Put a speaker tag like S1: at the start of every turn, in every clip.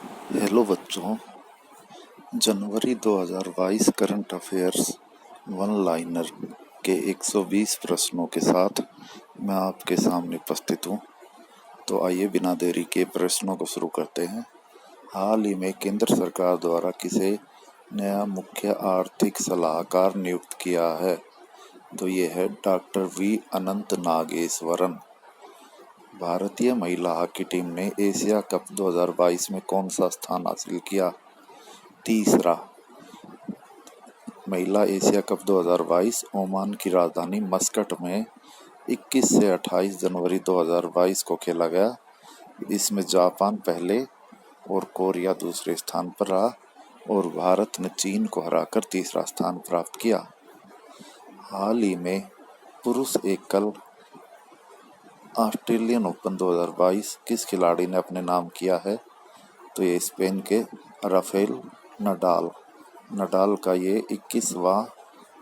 S1: Hello बच्चों, जनवरी 2022 current affairs one liner के 120 प्रश्नों के साथ मैं आपके सामने उपस्थित हूँ। तो आइए बिना देरी के प्रश्नों को शुरू करते हैं। हाल ही में केंद्र सरकार द्वारा किसे नया मुख्य आर्थिक सलाहकार नियुक्त किया है? तो ये है डॉक्टर वी अनंत नागेश्वरन। भारतीय महिला हॉकी टीम ने एशिया कप 2022 में कौन सा स्थान हासिल किया? तीसरा। महिला एशिया कप 2022 ओमान की राजधानी मस्कट में 21 से 28 जनवरी 2022 को खेला गया। इसमें जापान पहले और कोरिया दूसरे स्थान पर रहा और भारत ने चीन को हराकर तीसरा स्थान प्राप्त किया। हाल ही में पुरुष एकल ऑस्ट्रेलियन ओपन 2022 किस खिलाड़ी ने अपने नाम किया है? तो ये स्पेन के राफेल नडाल का ये 21वां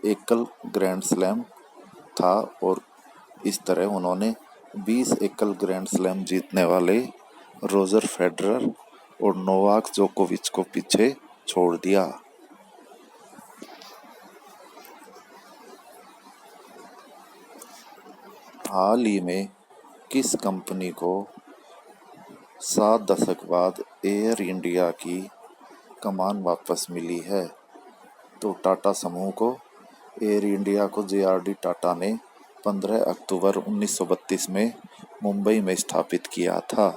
S1: एकल ग्रैंड स्लैम था और इस तरह उन्होंने 20 एकल ग्रैंड स्लैम जीतने वाले रोजर फेडरर और नोवाक जोकोविच को पीछे छोड़ दिया। हाल ही में किस कंपनी को 7 दशक बाद एयर इंडिया की कमान वापस मिली है? तो टाटा समूह को। एयर इंडिया को जेआरडी टाटा ने 15 अक्टूबर 1932 में मुंबई में स्थापित किया था।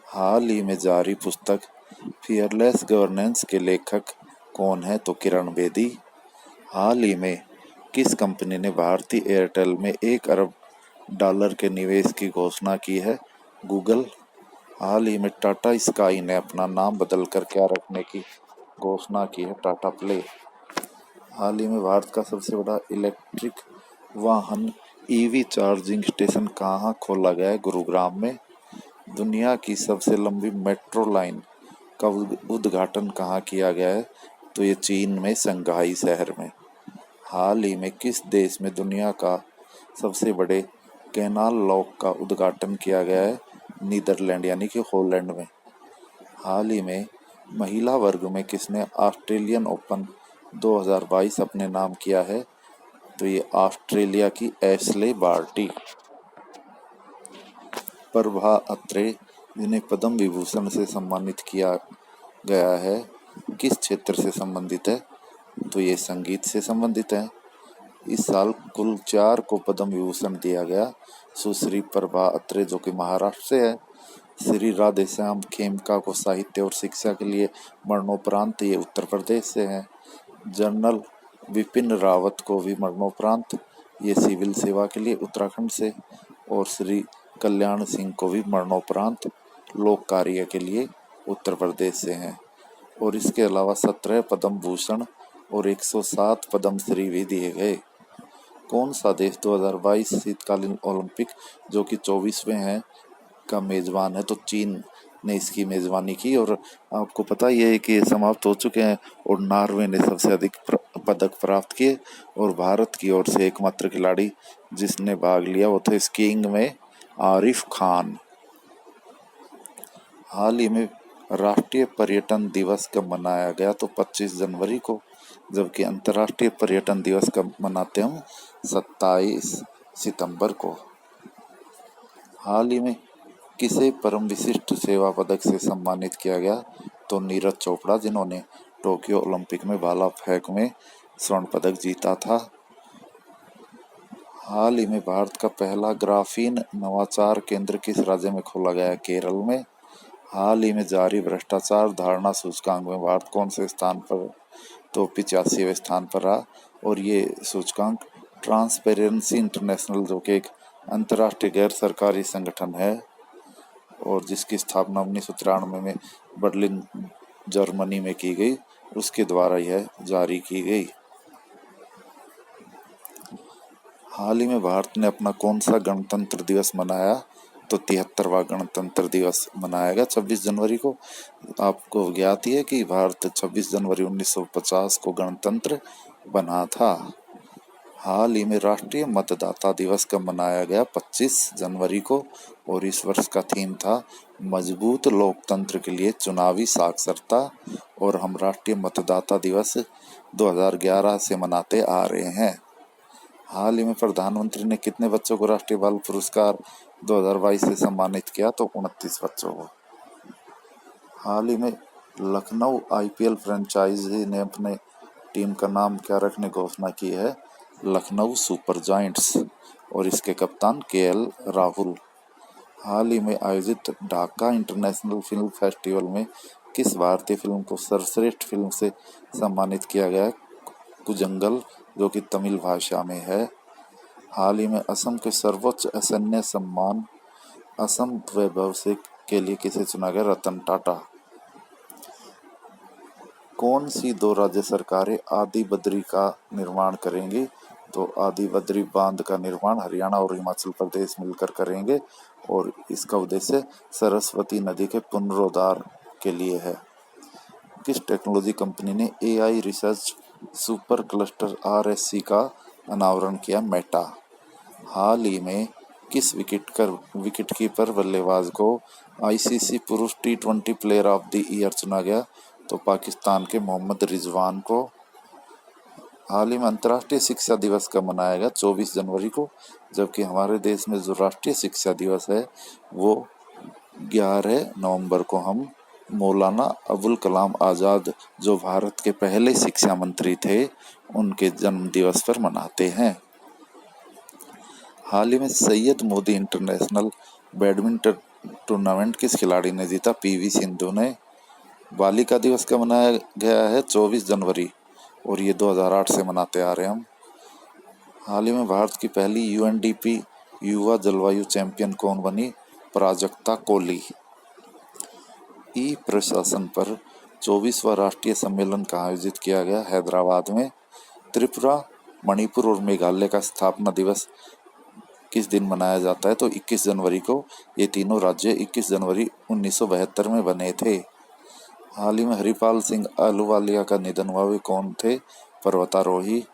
S1: हाल ही में जारी पुस्तक फियरलेस गवर्नेंस के लेखक कौन है? तो किरण बेदी। हाल ही में किस कंपनी ने भारतीय एयरटेल में $1 अरब के निवेश की घोषणा की है? गूगल। हाल ही में टाटा स्काई ने अपना नाम बदलकर क्या रखने की घोषणा की है? टाटा प्ले। हाल ही में भारत का सबसे बड़ा इलेक्ट्रिक वाहन ईवी चार्जिंग स्टेशन कहाँ खोला गया है? गुरुग्राम में। दुनिया की सबसे लंबी मेट्रो लाइन का उद्घाटन कहाँ किया गया है? तो ये चीन में शंघाई शहर में। हाल ही में किस देश में दुनिया का सबसे बड़े कैनाल लॉक का उद्घाटन किया गया है? नीदरलैंड यानी कि हॉलैंड में। हाल ही में महिला वर्ग में किसने ऑस्ट्रेलियन ओपन 2022 अपने नाम किया है? तो ये ऑस्ट्रेलिया की एशले बार्टी। प्रभा अत्रे जिन्हें पद्म विभूषण से सम्मानित किया गया है, किस क्षेत्र से संबंधित है? तो ये संगीत से संबंधित है। इस साल कुल 4 को पद्म विभूषण दिया गया। सुश्री प्रभा अत्रे जो कि महाराष्ट्र से है, श्री राधेश्याम खेमका को साहित्य और शिक्षा के लिए मरणोपरांत ये उत्तर प्रदेश से हैं। जनरल विपिन रावत को भी मरणोपरांत ये सिविल सेवा के लिए उत्तराखंड से, और श्री कल्याण सिंह को भी मरणोपरांत लोक कार्य के लिए उत्तर प्रदेश से हैं। और इसके अलावा 17 पद्म भूषण और 107 पद्म श्री भी दिए गए। कौन सा देश 2022 शीतकालीन ओलंपिक जो कि 24वें हैं का मेजबान है? तो चीन ने इसकी मेजबानी की और आपको पता ही है कि ये समाप्त हो चुके हैं और नॉर्वे ने सबसे अधिक पदक प्राप्त किए और भारत की ओर से एकमात्र खिलाड़ी जिसने भाग लिया वो थे स्कीइंग में आरिफ खान। हाल ही में राष्ट्रीय पर्यटन दिवस कब मनाया गया? तो 25 जनवरी को, जबकि अंतर्राष्ट्रीय पर्यटन दिवस कब मनाते हम? 27 सितंबर को। हाल ही में किसे परम विशिष्ट सेवा पदक से सम्मानित किया गया? तो नीरज चोपड़ा जिन्होंने टोक्यो ओलंपिक में भाला फेंक में स्वर्ण पदक जीता था। हाल ही में भारत का पहला ग्राफीन नवाचार केंद्र किस राज्य में खोला गया है? केरल में। हाल ही में जारी भ्रष्टाचार धारणा सूचकांक में भारत कौन से स्थान पर? तो 85वें स्थान पर रहा और ये सूचकांक ट्रांसपेरेंसी इंटरनेशनल जो कि एक अंतर्राष्ट्रीय गैर सरकारी संगठन है और जिसकी स्थापना 1993 में बर्लिन जर्मनी में की गई, उसके द्वारा यह जारी की गई। हाल ही में भारत ने अपना कौन सा गणतंत्र दिवस मनाया? तो 73वां गणतंत्र दिवस मनाया गया 26 जनवरी को। आपको ज्ञात ही है कि भारत 26 जनवरी 1950 को गणतंत्र बना था। हाल ही में राष्ट्रीय मतदाता दिवस कब मनाया गया? 25 जनवरी को। और इस वर्ष का थीम था मजबूत लोकतंत्र के लिए चुनावी साक्षरता। और हम राष्ट्रीय मतदाता दिवस 2011 से मनाते आ रहे हैं। हाल ही में प्रधानमंत्री ने कितने बच्चों को राष्ट्रीय बाल पुरस्कार 2022 से सम्मानित किया? तो 29 बच्चों को। हाल ही में लखनऊ आईपीएल फ्रेंचाइजी ने अपने टीम का नाम क्या रखने की घोषणा की है? Lucknow super giants. और इसके कप्तान केएल राहुल। हाल ही में आयोजित ढाका इंटरनेशनल फिल्म फेस्टिवल में किस भारतीय फिल्म को सर्वश्रेष्ठ फिल्म से सम्मानित किया गया? कुजंगल, जो कि तमिल भाषा में है। हाल ही में असम के सर्वोच्च सैन्य सम्मान असम वैभव से के लिए किसे चुना गया? रतन टाटा। कौन सी दो राज्य सरकारें आदि बद्री का निर्माण करेंगी? तो आदि बद्री बांध का निर्माण हरियाणा और हिमाचल प्रदेश मिलकर करेंगे। और इसका उद्देश्य सरस्वती नदी के पुनरुद्धार के लिए है। किस टेक्नोलॉजी कंपनी ने AI research super cluster RSC का अनावरण किया? मेटा। हाल ही में किस विकेटकीपर बल्लेबाज को आईसीसी पुरुष टी20 प्लेयर ऑफ द ईयर चुना गया? तो पाकिस्तान के मोहम्मद रिजवान को। हाल ही में अंतर्राष्ट्रीय शिक्षा दिवस कब मनाया गया? 24 जनवरी को। जबकि हमारे देश में जो राष्ट्रीय शिक्षा दिवस है वो 11 नवंबर को हम मौलाना अबुल कलाम आज़ाद, जो भारत के पहले शिक्षा मंत्री थे, उनके जन्म दिवस पर मनाते हैं। हाल ही में Syed Modi international badminton tournament किस खिलाड़ी ने जीता? पीवी सिंधु ने। बालिका दिवस कब मनाया गया है? 24 जनवरी। और ये 2008 से मनाते आ रहे हैं हम। हाल ही में भारत की पहली यूएनडीपी युवा जलवायु चैंपियन कौन बनी? प्राजक्ता कोली। ई प्रशासन पर 24वां राष्ट्रीय सम्मेलन कहाँ आयोजित किया गया? हैदराबाद में। त्रिपुरा, मणिपुर और मेघालय का स्थापना दिवस किस दिन मनाया जाता है? तो 21 जनवरी को। ये तीनों राज्य 21 जनवरी 1972 में बने थे। हाल ही में हरिपाल सिंह अहलूवालिया का निधन हुआ। वे कौन थे? पर्वतारोही।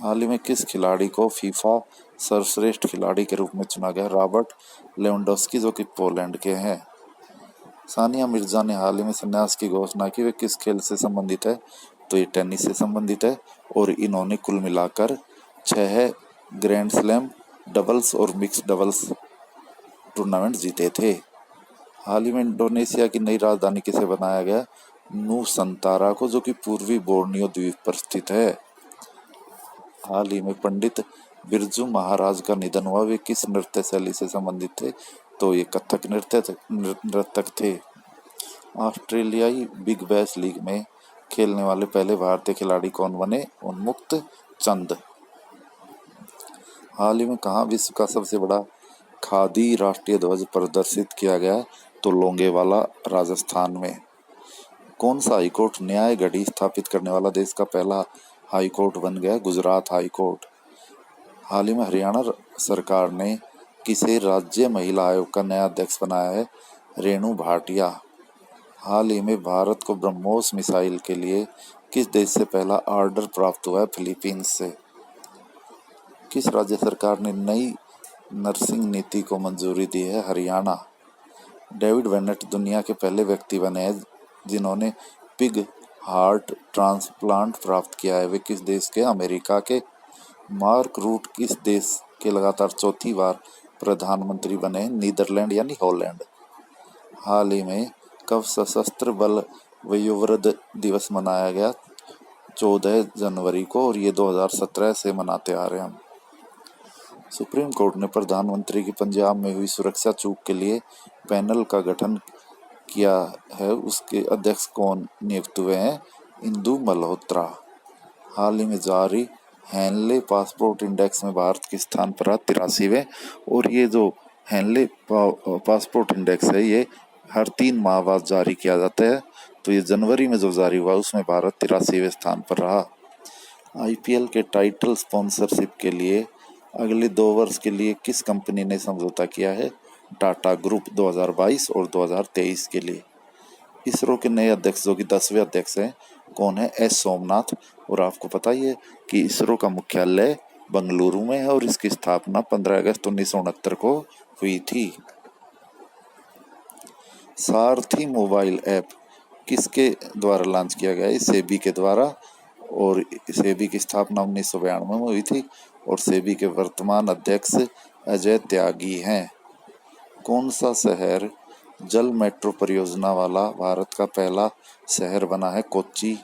S1: हाल ही में किस खिलाड़ी को फीफा सर्वश्रेष्ठ खिलाड़ी के रूप में चुना गया? रॉबर्ट लेवेंडोस्की, जो कि पोलैंड के हैं। सानिया मिर्जा ने हाल ही में संन्यास की घोषणा की। वे किस खेल से संबंधित है? तो ये टेनिस से संबंधित है। और इन्होंने कुल मिलाकर 6 ग्रैंड स्लैम डबल्स और मिक्स डबल्स टूर्नामेंट जीते थे। हाल ही में इंडोनेशिया की नई राजधानी किसे बनाया गया? नूसंतारा को, जो कि पूर्वी बोर्नियो द्वीप पर स्थित है। हाल ही में पंडित बिरजू महाराज का निधन हुआ। वे किस नृत्य शैली से संबंधित थे? तो ये कथक नर्तक थे। ऑस्ट्रेलियाई बिग बैश लीग में खेलने वाले पहले भारतीय खिलाड़ी कौन बने? उन्मुक्त चंद। हाल ही में कहाँ विश्व का सबसे बड़ा खादी राष्ट्रीय ध्वज प्रदर्शित किया गया? तो लोंगेवाला, राजस्थान में। कौन सा हाईकोर्ट न्याय घड़ी स्थापित करने वाला देश का पहला हाईकोर्ट बन गया? गुजरात हाईकोर्ट। हाल ही में हरियाणा सरकार ने किसे राज्य महिला आयोग का नया अध्यक्ष बनाया है? रेणु भाटिया। हाल ही में भारत को ब्रह्मोस मिसाइल के लिए किस देश से पहला ऑर्डर प्राप्त हुआ है? फिलीपींस से। किस राज्य सरकार ने नई नर्सिंग नीति को मंजूरी दी है? हरियाणा। डेविड वेनेट दुनिया के पहले व्यक्ति बने हैं जिन्होंने पिग हार्ट ट्रांसप्लांट प्राप्त किया है। वे किस देश के? अमेरिका के। मार्क रूट किस देश के लगातार चौथी बार प्रधानमंत्री बने हैं? नीदरलैंड यानी हॉलैंड। हाल ही में कब सशस्त्र बल वयोवृद्ध दिवस मनाया गया? 14 जनवरी को। और ये 2017 से मनाते आ रहे हैं हम। सुप्रीम कोर्ट ने प्रधानमंत्री की पंजाब में हुई सुरक्षा चूक के लिए पैनल का गठन किया है। उसके अध्यक्ष कौन नियुक्त हुए हैं? इंदु मल्होत्रा। हाल ही में जारी हेनले पासपोर्ट इंडेक्स में भारत के स्थान पर 83वें। और ये जो हेनले पासपोर्ट इंडेक्स है ये हर 3 माह बाद जारी किया जाता है। तो ये जनवरी में जो जारी हुआ उसमें भारत 83वें स्थान पर रहा। आईपीएल के टाइटल स्पॉन्सरशिप के लिए अगले 2 वर्ष के लिए किस कंपनी ने समझौता किया है? टाटा ग्रुप 2022 और 2023 के लिए। इसरो के नए अध्यक्ष, जो कि 10वें अध्यक्ष हैं, कौन है? एस सोमनाथ। और आपको पता ही है कि इसरो का मुख्यालय बंगलुरु में है और इसकी स्थापना 15 अगस्त 1969 को हुई थी। सारथी मोबाइल ऐप किसके द्वारा लॉन्च किया गया है? सेबी के द्वारा, और सेबी की स्थापना 1992 में हुई थी और सेबी के वर्तमान अध्यक्ष अजय त्यागी हैं। कौन सा शहर जल मेट्रो परियोजना वाला भारत का पहला शहर बना है? कोच्चि।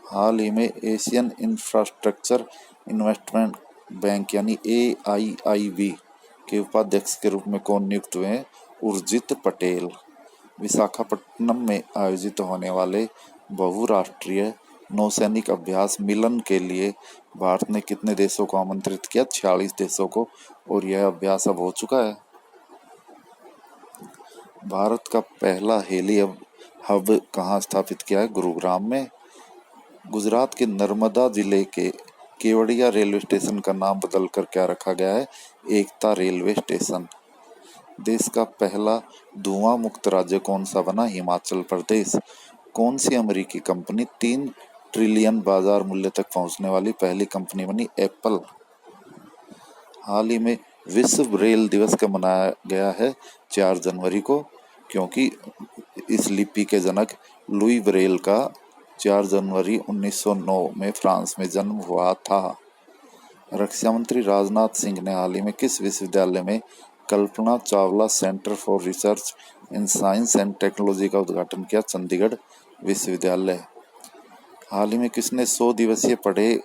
S1: हाल ही में एशियन इंफ्रास्ट्रक्चर इन्वेस्टमेंट बैंक यानी AIIB के उपाध्यक्ष के रूप में कौन नियुक्त हुए हैं? उर्जित पटेल। विशाखापट्टनम में आयोजित होने वाले बहुराष्ट्रीय नौसैनिक अभ्यास मिलन के लिए भारत ने कितने देशों को आमंत्रित किया? 46 देशों को, और यह अभ्यास अब हो चुका है। भारत का पहला हेली हब कहाँ स्थापित किया है? गुरुग्राम में। गुजरात के नर्मदा जिले के केवड़िया रेलवे स्टेशन का नाम बदलकर क्या रखा गया है? एकता रेलवे स्टेशन। देश का पहला धुआं मुक्त राज्य कौन सा बना? हिमाचल प्रदेश। कौन सी अमेरिकी कंपनी 3 ट्रिलियन बाजार मूल्य तक पहुंचने वाली पहली कंपनी बनी? एप्पल। हाल ही में विश्व ब्रेल दिवस कब मनाया गया है? 4 जनवरी को, क्योंकि इस लिपि के जनक लुई ब्रेल का 4 जनवरी 1909 में फ्रांस में जन्म हुआ था। रक्षा मंत्री राजनाथ सिंह ने हाल ही में किस विश्वविद्यालय में Kalpana Chawla centre for research in science and technology का उद्घाटन किया? चंडीगढ़ विश्वविद्यालय। हाल ही में किसने 100 दिवसीय पढ़े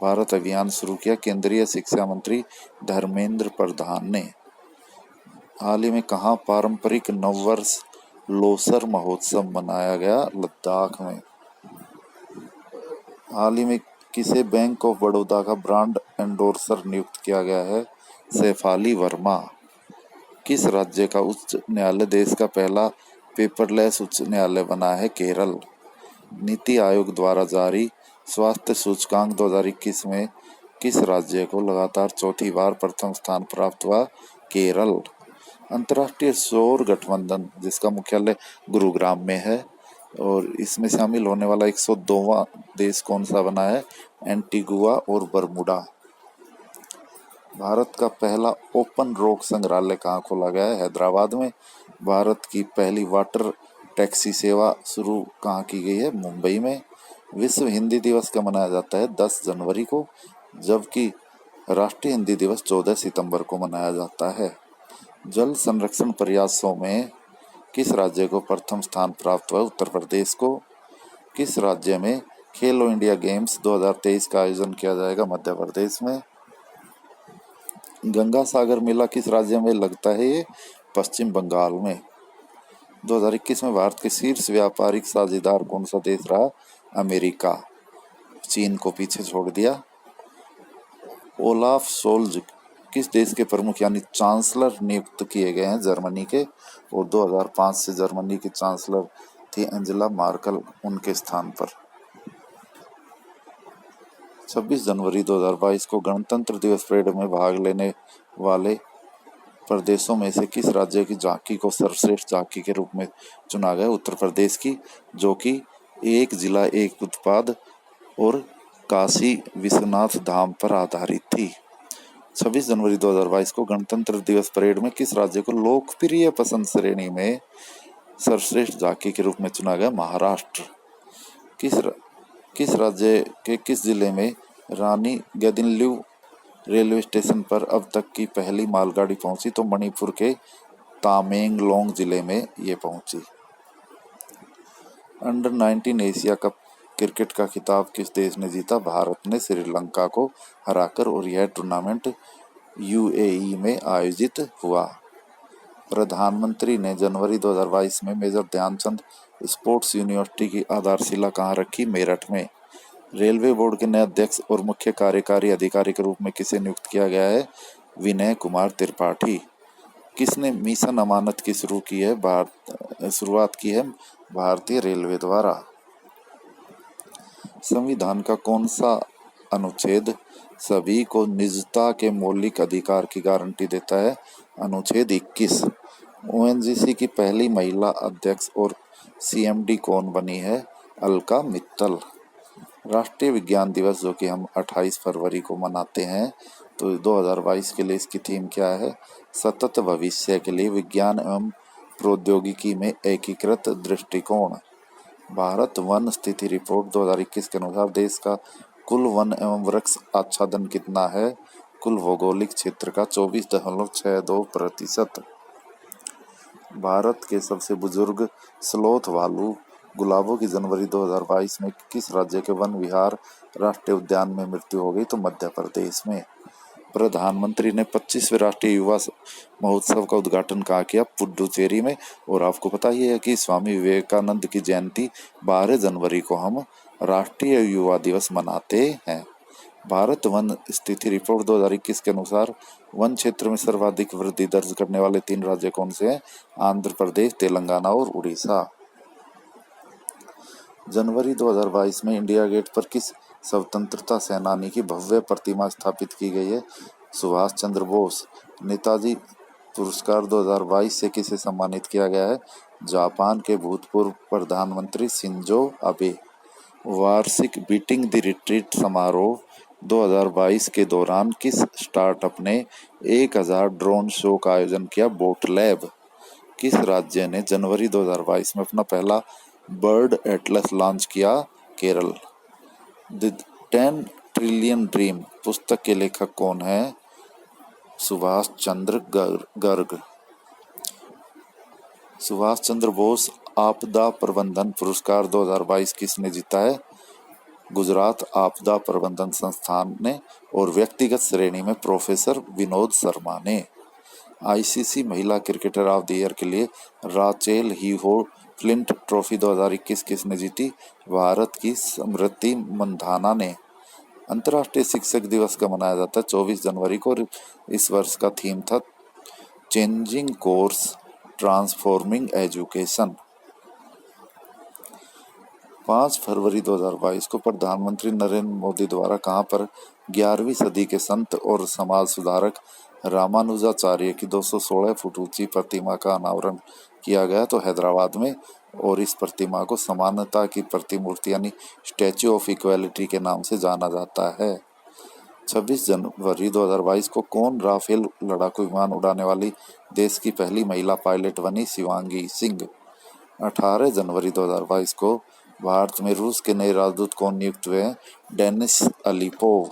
S1: भारत अभियान शुरू किया? केंद्रीय शिक्षा मंत्री धर्मेंद्र प्रधान ने। हाल ही में कहाँ पारंपरिक नववर्ष लोसर महोत्सव मनाया गया? लद्दाख में। हाल ही में किसे बैंक ऑफ बड़ौदा का ब्रांड एंडोर्सर नियुक्त किया गया है? शेफाली वर्मा। किस राज्य का उच्च न्यायालय देश का पहला पेपरलेस उच्च न्यायालय बना है? केरल। नीति आयोग द्वारा जारी स्वास्थ्य सूचकांक 2021 में किस राज्य को लगातार चौथी बार प्रथम स्थान प्राप्त हुआ? केरल। अंतर्राष्ट्रीय सौर गठबंधन जिसका मुख्यालय गुरुग्राम में है और इसमें शामिल होने वाला 102वां देश कौन सा बना है? एंटीगुआ और बरमूडा। भारत का पहला ओपन रॉक संग्रहालय कहाँ खोला गया है? हैदराबाद में। भारत की पहली वाटर टैक्सी सेवा शुरू कहाँ की गई है? मुंबई में। विश्व हिंदी दिवस कब मनाया जाता है? 10 जनवरी को, जबकि राष्ट्रीय हिंदी दिवस 14 सितंबर को मनाया जाता है। जल संरक्षण प्रयासों में किस राज्य को प्रथम स्थान प्राप्त हुआ? उत्तर प्रदेश को। किस राज्य में खेलो इंडिया गेम्स 2023 का आयोजन किया जाएगा? मध्य प्रदेश में। गंगा सागर मेला किस राज्य में लगता है? ये पश्चिम बंगाल में। 2021 में भारत के शीर्ष व्यापारिक साझेदार कौन सा देश रहा? अमेरिका। चीन को पीछे छोड़ दिया। ओलाफ सोल्ज किस देश के प्रमुख यानी चांसलर नियुक्त किए गए हैं? जर्मनी के, और 2005 से जर्मनी की चांसलर थी एंजेला मार्केल, उनके स्थान पर। 26 जनवरी 2022 को गणतंत्र दिवस परेड में भाग लेने वाले प्रदेशों में से किस राज्य की झांकी को सर्वश्रेष्ठ झांकी के रूप में चुना गया? उत्तर प्रदेश की, जो कि एक जिला एक उत्पाद और काशी विश्वनाथ धाम पर आधारित थी। 26 जनवरी 2022 को गणतंत्र दिवस परेड में किस राज्य को लोकप्रिय पसंद श्रेणी में सर्वश्रेष्ठ झांकी के रूप में चुना गया? महाराष्ट्र। किस राज्य के किस जिले में रानी गैदिनल्यू रेलवे स्टेशन पर अब तक की पहली मालगाड़ी पहुंची? तो मणिपुर के तामेंगलोंग जिले में ये पहुंची। अंडर 19 एशिया कप क्रिकेट का खिताब किस देश ने जीता? भारत ने श्रीलंका को हराकर, और यह टूर्नामेंट UAE में आयोजित हुआ। प्रधानमंत्री ने जनवरी 2022 में मेजर ध्यानचंद स्पोर्ट्स यूनिवर्सिटी की आधारशिला कहाँ रखी? मेरठ में। रेलवे बोर्ड के नए अध्यक्ष और मुख्य कार्यकारी अधिकारी के रूप में किसे नियुक्त किया गया है? विनय कुमार त्रिपाठी। किसने मिशन अमानत की शुरुआत की है? भारतीय रेलवे द्वारा। संविधान का कौन सा अनुच्छेद सभी को निजता के मौलिक अधिकार की गारंटी देता है? अनुच्छेद 21। ONGC की पहली महिला अध्यक्ष और CMD कौन बनी है? अलका मित्तल। राष्ट्रीय विज्ञान दिवस जो कि हम 28 फरवरी को मनाते हैं, तो 2022 के लिए इसकी थीम क्या है? सतत भविष्य के लिए विज्ञान एवं प्रौद्योगिकी में एकीकृत दृष्टिकोण। भारत वन स्थिति रिपोर्ट 2021 के अनुसार देश का कुल वन एवं वृक्ष आच्छादन कितना है? कुल भौगोलिक क्षेत्र का 24.62%। भारत के सबसे बुजुर्ग स्लोथ भालू गुलाबों की जनवरी 2022 में किस राज्य के वन विहार राष्ट्रीय उद्यान में मृत्यु हो गई? तो मध्य प्रदेश में। प्रधानमंत्री ने 25वें राष्ट्रीय युवा महोत्सव का उद्घाटन कहाँ किया? पुडुचेरी में। और आपको पता ही है कि स्वामी विवेकानंद की जयंती 12 जनवरी को हम राष्ट्रीय युवा दिवस मनाते हैं। भारत वन स्थिति रिपोर्ट 2021 के अनुसार वन क्षेत्र में सर्वाधिक वृद्धि दर्ज करने वाले 3 राज्य कौन से हैं? आंध्र प्रदेश, तेलंगाना और उड़ीसा। जनवरी 2022 में इंडिया गेट पर किस स्वतंत्रता सेनानी की भव्य प्रतिमा स्थापित की गई है? सुभाष चंद्र बोस। नेताजी पुरस्कार 2022 से किसे सम्मानित किया गया है? जापान के भूतपूर्व प्रधानमंत्री शिंजो अबे। वार्षिक बीटिंग द रिट्रीट समारोह 2022 के दौरान किस स्टार्टअप ने 1000 ड्रोन शो का आयोजन किया? Boat lab. किस राज्य ने जनवरी 2022 में अपना पहला बर्ड एटलस लॉन्च किया? केरल। द 10 ट्रिलियन ड्रीम पुस्तक के लेखक कौन है? सुभाष चंद्र गर्ग। सुभाष चंद्र बोस आपदा प्रबंधन पुरस्कार 2022 किसने जीता है? गुजरात आपदा प्रबंधन संस्थान ने। और व्यक्तिगत श्रेणी में प्रोफेसर विनोद शर्मा ने। आईसीसी महिला क्रिकेटर ऑफ द ईयर के लिए राचेल हीहो फ्लिंट ट्रॉफी 2021 किसने जीती? भारत की स्मृति मंधाना ने। अंतर्राष्ट्रीय शिक्षक दिवस का मनाया जाता है 24 जनवरी को। इस वर्ष का थीम था चेंजिंग कोर्स ट्रांसफॉर्मिंग एजुकेशन। 5 फरवरी 2022 को प्रधानमंत्री नरेंद्र मोदी द्वारा कहां पर 11वीं सदी के संत और समाज सुधारक रामानुजाचार्य की 216 फुट ऊंची प्रतिमा का अनावरण किया गया? तो हैदराबाद में। और इस प्रतिमा को समानता की प्रतिमूर्ति यानी स्टैच्यू ऑफ इक्वालिटी के नाम से जाना जाता है। 26 जनवरी 2022 को कौन राफेल लड़ाकू विमान उड़ाने वाली देश की पहली महिला पायलट बनी? शिवांगी सिंह। 18 जनवरी 2022 को भारत में रूस के नए राजदूत कौन नियुक्त हुए हैं? Denis Alipov.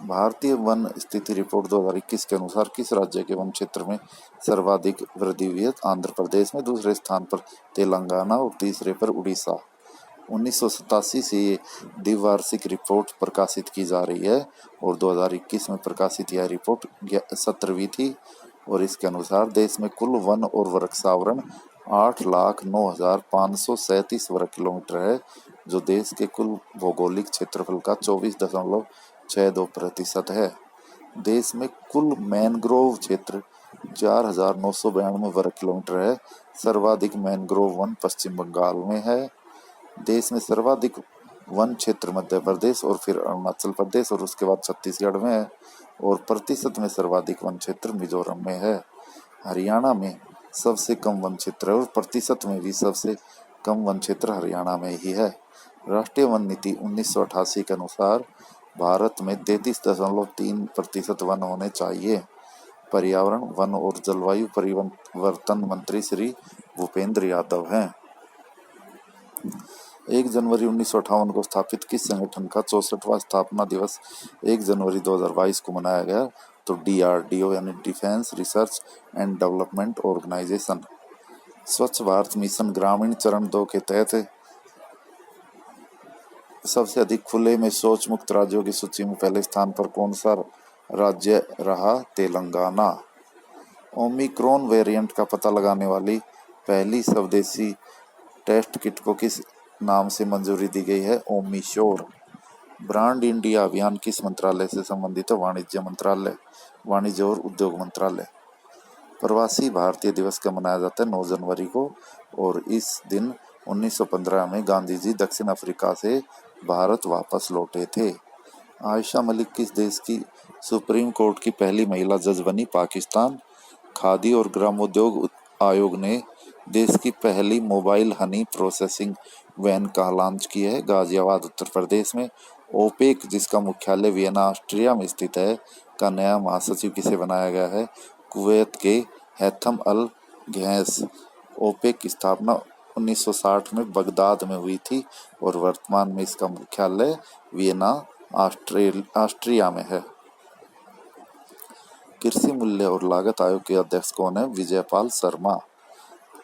S1: भारतीय वन स्थिति रिपोर्ट 2021 के अनुसार किस राज्य के वन क्षेत्र में सर्वाधिक वृद्धि हुई है? आंध्र प्रदेश में। दूसरे स्थान पर तेलंगाना और तीसरे पर उड़ीसा। 1987 से ये द्विवार्षिक रिपोर्ट प्रकाशित की जा रही है और 2021 में प्रकाशित यह रिपोर्ट 17वीं थी। और इसके अनुसार देश में कुल वन और वृक्षावरण 8,09,537 वर्ग किलोमीटर है, जो देश के कुल भौगोलिक क्षेत्रफल का 24.62% है। देश में कुल मैनग्रोव क्षेत्र 4,992 वर्ग किलोमीटर है। सर्वाधिक मैनग्रोव वन पश्चिम बंगाल में है। देश में सर्वाधिक वन क्षेत्र मध्य प्रदेश और फिर अरुणाचल प्रदेश और उसके बाद छत्तीसगढ़ में है। और प्रतिशत में सर्वाधिक वन क्षेत्र मिजोरम में है। हरियाणा में सबसे कम वन क्षेत्र है और प्रतिशत में भी सबसे कम वन क्षेत्र हरियाणा में ही है। राष्ट्रीय वन नीति 1988 के अनुसार भारत में 33.3% वन होने चाहिए। पर्यावरण, वन और जलवायु परिवर्तन मंत्री श्री भूपेंद्र यादव हैं। 1 जनवरी 1958 को स्थापित किस संगठन का 64वां स्थापना दिवस 1 जनवरी 2022 को मनाया गया? तो DRDO यानी defence research and development organisation. स्वच्छ भारत मिशन ग्रामीण चरण 2 के तहत सबसे अधिक खुले में शौच मुक्त राज्यों की सूची में पहले स्थान पर कौन सा राज्य रहा? तेलंगाना। ओमिक्रॉन वेरिएंट का पता लगाने वाली पहली स्वदेशी टेस्ट किट को किस नाम से मंजूरी दी गई है? ओमिश्योर। ब्रांड इंडिया अभियान किस मंत्रालय से संबंधित है? वाणिज्य मंत्रालय, वाणिज्य और उद्योग मंत्रालय। प्रवासी भारतीय दिवस का मनाया जाता है 9 जनवरी को और इस दिन 1915 में गांधी जी दक्षिण अफ्रीका से भारत वापस लौटे थे। आयशा मलिक किस देश की सुप्रीम कोर्ट की पहली महिला जज बनी? पाकिस्तान। खादी और ग्रामोद्योग आयोग ने देश की पहली मोबाइल हनी प्रोसेसिंग वैन का लॉन्च की है गाजियाबाद उत्तर प्रदेश में। ओपेक, जिसका मुख्यालय वियना ऑस्ट्रिया में स्थित है, का नया महासचिव किसे बनाया गया है? कुवैत के हैथम अल घैस। ओपेक की स्थापना 1960 में बगदाद में हुई थी और वर्तमान में इसका मुख्यालय वियना ऑस्ट्रिया में है। कृषि मूल्य और लागत आयोग के अध्यक्ष कौन है? विजयपाल शर्मा।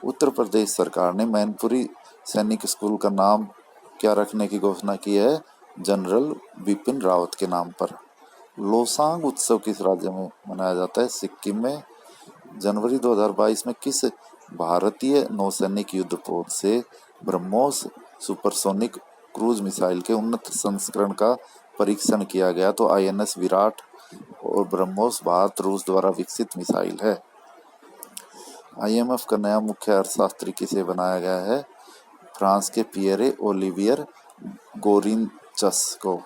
S1: उत्तर प्रदेश सरकार ने मैनपुरी सैनिक स्कूल का नाम क्या रखने की घोषणा की है? जनरल बिपिन रावत के नाम पर। लोसांग उत्सव किस राज्य में मनाया जाता है? सिक्किम में। जनवरी 2022 में किस भारतीय नौसैनिक युद्धपोत से ब्रह्मोस सुपरसोनिक क्रूज मिसाइल के उन्नत संस्करण का परीक्षण किया गया? तो INS विराट और ब्रह्मोस भारत रूस द्वारा विकसित मिसाइल है। IMF का नया मुख्य अर्थशास्त्री किसे बनाया गया है? फ्रांस के पियरे ओलिवियर गोरिंचस को।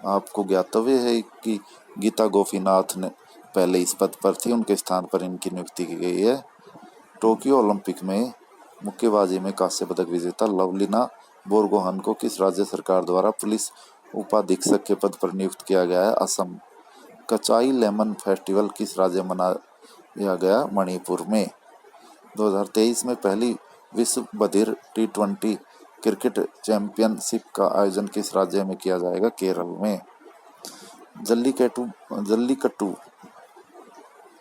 S1: आपको ज्ञातव्य है कि गीता गोपीनाथ ने पहले इस पद पर थी, उनके स्थान पर इनकी नियुक्ति की गई है। टोक्यो ओलंपिक में मुक्केबाजी में कांस्य पदक विजेता लवलीना बोरगोहन को किस राज्य सरकार द्वारा पुलिस उपाधीक्षक के पद पर नियुक्त किया गया है? असम। कचाई लेमन फेस्टिवल किस राज्य में मनाया गया? मणिपुर में। 2023 में पहली विश्व बधिर T20 क्रिकेट चैंपियनशिप का आयोजन किस राज्य में किया जाएगा? केरल में। जल्लीकट्टू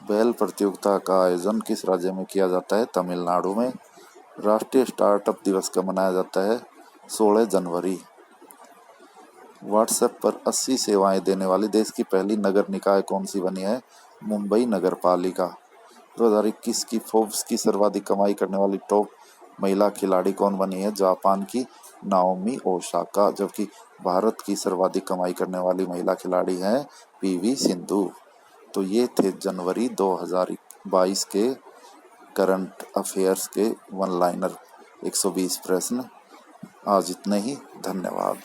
S1: बैल प्रतियोगिता का आयोजन किस राज्य में किया जाता है? तमिलनाडु में। राष्ट्रीय स्टार्टअप दिवस कब मनाया जाता है? 16 जनवरी। व्हाट्सएप पर 80 सेवाएं देने वाली देश की पहली नगर निकाय कौन सी बनी है? मुंबई नगर पालिका। 2021 की फोर्ब्स की सर्वाधिक कमाई करने वाली टॉप महिला खिलाड़ी कौन बनी है? जापान की नाओमी ओसाका। जबकि भारत की सर्वाधिक कमाई करने वाली महिला खिलाड़ी हैं PV सिंधु। तो ये थे जनवरी 2022 के करंट अफेयर्स के वन लाइनर 120 प्रश्न। आज इतने ही। धन्यवाद।